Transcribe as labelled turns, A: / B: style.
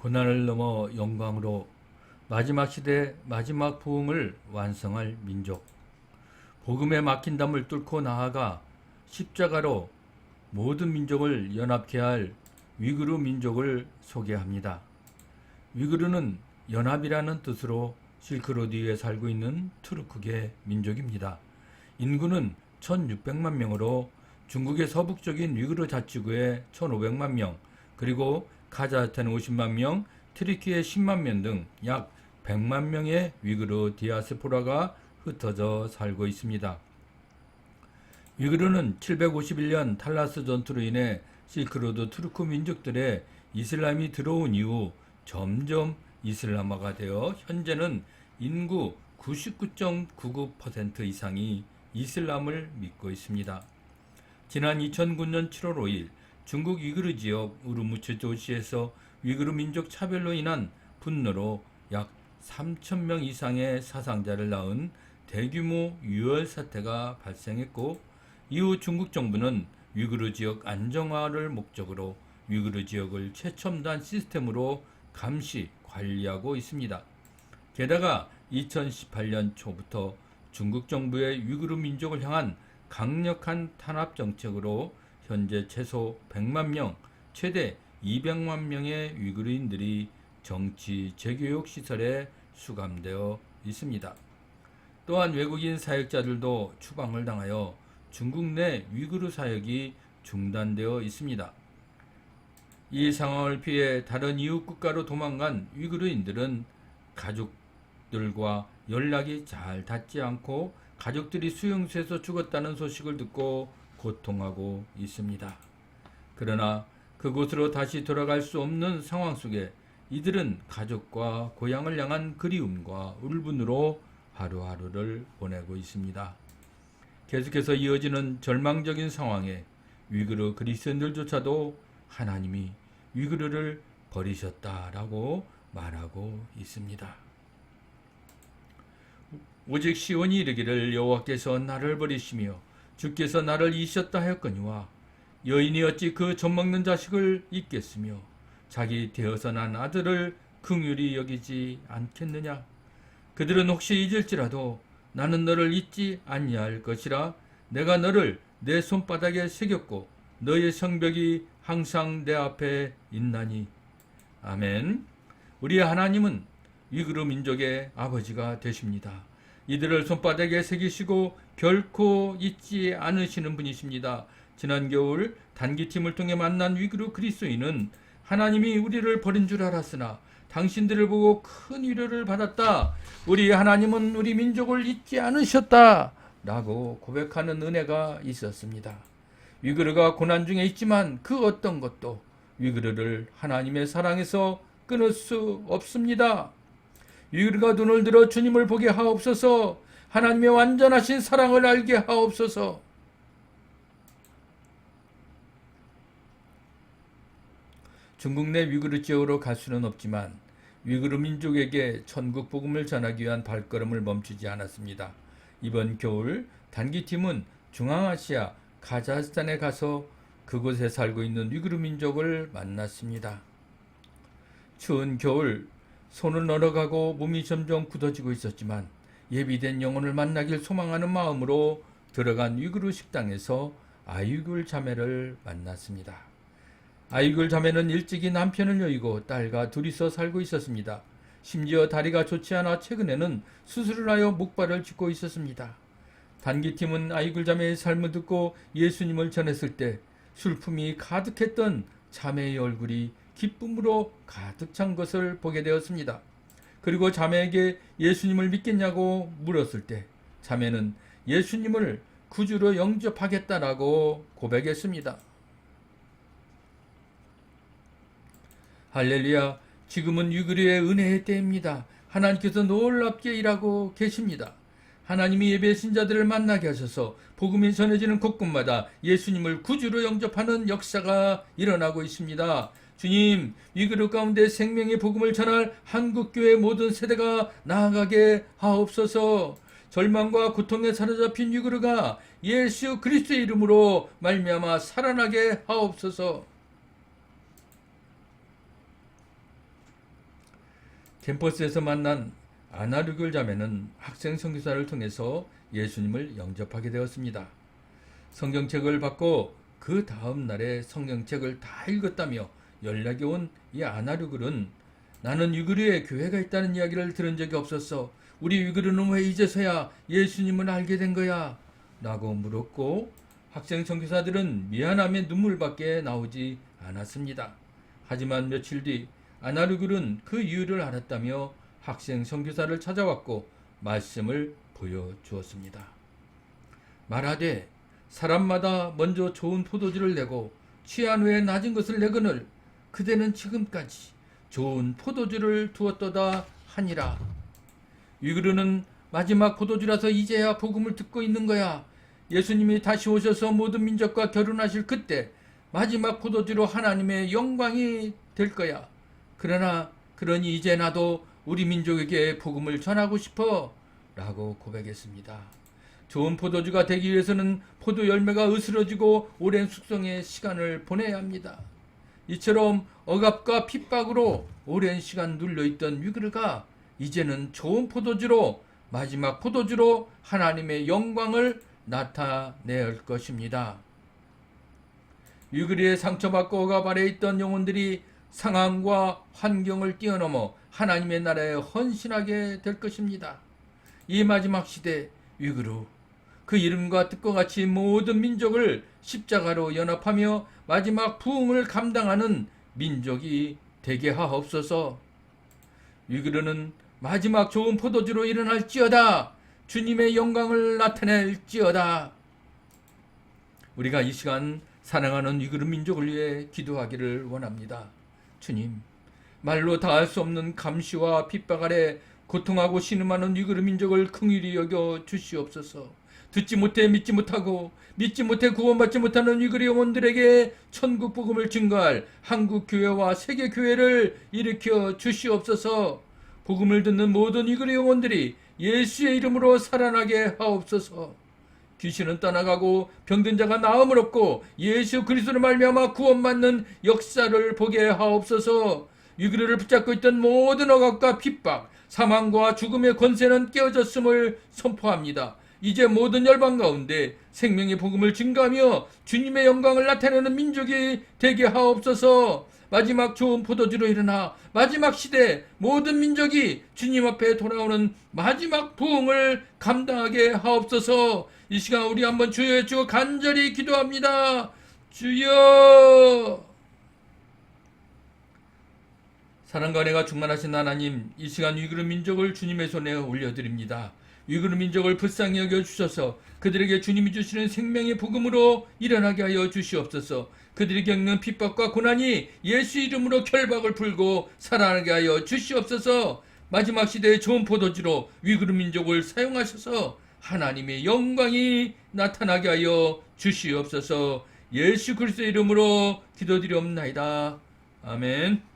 A: 고난을 넘어 영광으로 마지막 시대 마지막 부흥을 완성할 민족. 복음에 막힌 담을 뚫고 나아가 십자가로 모든 민족을 연합케 할 위구르 민족을 소개합니다. 위구르는 연합이라는 뜻으로 실크로드에 살고 있는 투르크계 민족입니다. 인구는 1600만 명으로 중국의 서북적인 위구르 자치구에 1500만 명, 그리고 카자흐스탄 50만 명, 트리키에 10만 명 등 약 100만 명의 위구르 디아스포라가 흩어져 살고 있습니다. 위구르는 751년 탈라스 전투로 인해 실크로드 투르크 민족들의 이슬람이 들어온 이후 점점 이슬람화가 되어 현재는 인구 99.99% 이상이 이슬람을 믿고 있습니다. 지난 2009년 7월 5일 중국 위구르 지역 우르무치 도시에서 위구르 민족 차별로 인한 분노로 약 3,000명 이상의 사상자를 낳은 대규모 유혈 사태가 발생했고, 이후 중국 정부는 위구르 지역 안정화를 목적으로 위구르 지역을 최첨단 시스템으로 감시, 관리하고 있습니다. 게다가 2018년 초부터 중국 정부의 위구르 민족을 향한 강력한 탄압 정책으로 현재 최소 100만 명, 최대 200만 명의 위구르인들이 정치, 재교육 시설에 수감되어 있습니다. 또한 외국인 사역자들도 추방을 당하여 중국 내 위구르 사역이 중단되어 있습니다. 이 상황을 피해 다른 이웃 국가로 도망간 위구르인들은 가족들과 연락이 잘 닿지 않고 가족들이 수용소에서 죽었다는 소식을 듣고 고통하고 있습니다. 그러나 그곳으로 다시 돌아갈 수 없는 상황 속에 이들은 가족과 고향을 향한 그리움과 울분으로 하루하루를 보내고 있습니다. 계속해서 이어지는 절망적인 상황에 위구르 그리스도인들조차도 하나님이 위구르를 버리셨다라고 말하고 있습니다. 오직 시온이 이르기를 여호와께서 나를 버리시며 주께서 나를 잊으셨다 하였거니와 여인이 어찌 그 젖먹는 자식을 잊겠으며 자기 되어서 난 아들을 긍휼히 여기지 않겠느냐. 그들은 혹시 잊을지라도 나는 너를 잊지 아니할 것이라. 내가 너를 내 손바닥에 새겼고 너의 성벽이 항상 내 앞에 있나니. 아멘. 우리의 하나님은 위구르 민족의 아버지가 되십니다. 이들을 손바닥에 새기시고 결코 잊지 않으시는 분이십니다. 지난 겨울 단기팀을 통해 만난 위구르 그리스도인은 하나님이 우리를 버린 줄 알았으나 당신들을 보고 큰 위로를 받았다. 우리 하나님은 우리 민족을 잊지 않으셨다. 라고 고백하는 은혜가 있었습니다. 위구르가 고난 중에 있지만 그 어떤 것도 위구르를 하나님의 사랑에서 끊을 수 없습니다. 위구르가 눈을 들어 주님을 보게 하옵소서. 하나님의 완전하신 사랑을 알게 하옵소서. 중국 내 위구르 지역으로 갈 수는 없지만 위구르 민족에게 천국 복음을 전하기 위한 발걸음을 멈추지 않았습니다. 이번 겨울 단기팀은 중앙아시아 카자흐스탄에 가서 그곳에 살고 있는 위구르 민족을 만났습니다. 추운 겨울 손은 얼어가고 몸이 점점 굳어지고 있었지만 예비된 영혼을 만나길 소망하는 마음으로 들어간 위구르 식당에서 아이굴 자매를 만났습니다. 아이굴 자매는 일찍이 남편을 여의고 딸과 둘이서 살고 있었습니다. 심지어 다리가 좋지 않아 최근에는 수술을 하여 목발을 짚고 있었습니다. 단기팀은 아이굴 자매의 삶을 듣고 예수님을 전했을 때 슬픔이 가득했던 자매의 얼굴이 기쁨으로 가득 찬 것을 보게 되었습니다. 그리고 자매에게 예수님을 믿겠냐고 물었을 때 자매는 예수님을 구주로 영접하겠다라고 고백했습니다. 할렐루야. 지금은 위구르의 은혜의 때입니다. 하나님께서 놀랍게 일하고 계십니다. 하나님이 예배 신자들을 만나게 하셔서 복음이 전해지는 곳곳마다 예수님을 구주로 영접하는 역사가 일어나고 있습니다. 주님, 위구르 가운데 생명의 복음을 전할 한국교회 모든 세대가 나아가게 하옵소서. 절망과 고통에 사로잡힌 위구르가 예수 그리스도의 이름으로 말미암아 살아나게 하옵소서. 캠퍼스에서 만난 아나르글 자매는 학생 선교사를 통해서 예수님을 영접하게 되었습니다. 성경책을 받고 그 다음 날에 성경책을 다 읽었다며 연락이 온 이 아나르글은 나는 위그르에 교회가 있다는 이야기를 들은 적이 없었어. 우리 위그르는 왜 이제서야 예수님을 알게 된 거야? 라고 물었고 학생 선교사들은 미안함에 눈물밖에 나오지 않았습니다. 하지만 며칠 뒤 아나르글은 그 이유를 알았다며 학생 선교사를 찾아왔고 말씀을 보여주었습니다. 말하되 사람마다 먼저 좋은 포도주를 내고 취한 후에 낮은 것을 내거늘 그대는 지금까지 좋은 포도주를 두었도다 하니라. 위그르는 마지막 포도주라서 이제야 복음을 듣고 있는 거야. 예수님이 다시 오셔서 모든 민족과 결혼하실 그때 마지막 포도주로 하나님의 영광이 될 거야. 그러니 이제 나도 우리 민족에게 복음을 전하고 싶어 라고 고백했습니다. 좋은 포도주가 되기 위해서는 포도 열매가 으스러지고 오랜 숙성의 시간을 보내야 합니다. 이처럼 억압과 핍박으로 오랜 시간 눌려있던 위그르가 이제는 좋은 포도주로 마지막 포도주로 하나님의 영광을 나타낼 것입니다. 위그르의 상처받고 억압 아래 있던 영혼들이 상황과 환경을 뛰어넘어 하나님의 나라에 헌신하게 될 것입니다. 이 마지막 시대 위그르 그 이름과 뜻과 같이 모든 민족을 십자가로 연합하며 마지막 부흥을 감당하는 민족이 되게 하옵소서. 위그르는 마지막 좋은 포도주로 일어날지어다. 주님의 영광을 나타낼지어다. 우리가 이 시간 사랑하는 위그르 민족을 위해 기도하기를 원합니다. 주님, 말로 다할 수 없는 감시와 핍박 아래 고통하고 신음하는 위그르 민족을 긍휼히 여겨 주시옵소서. 듣지 못해 믿지 못하고 믿지 못해 구원받지 못하는 위그르 영혼들에게 천국 복음을 증거할 한국 교회와 세계 교회를 일으켜 주시옵소서. 복음을 듣는 모든 위그르 영혼들이 예수의 이름으로 살아나게 하옵소서. 귀신은 떠나가고 병든 자가 나음을 얻고 예수 그리스도로 말미암아 구원받는 역사를 보게 하옵소서. 위그르를 붙잡고 있던 모든 억압과 핍박, 사망과 죽음의 권세는 깨어졌음을 선포합니다. 이제 모든 열방 가운데 생명의 복음을 증거하며 주님의 영광을 나타내는 민족이 되게 하옵소서. 마지막 좋은 포도주로 일어나 마지막 시대 모든 민족이 주님 앞에 돌아오는 마지막 부흥을 감당하게 하옵소서. 이 시간 우리 한번 주여 주여 간절히 기도합니다. 주여. 사랑과 은혜가 충만하신 하나님, 이 시간 위그르 민족을 주님의 손에 올려드립니다. 위그르 민족을 불쌍히 여겨주셔서 그들에게 주님이 주시는 생명의 복음으로 일어나게 하여 주시옵소서. 그들이 겪는 핍박과 고난이 예수 이름으로 결박을 풀고 살아나게 하여 주시옵소서. 마지막 시대의 좋은 포도주로 위그르 민족을 사용하셔서 하나님의 영광이 나타나게 하여 주시옵소서. 예수 그리스도의 이름으로 기도드리옵나이다. 아멘.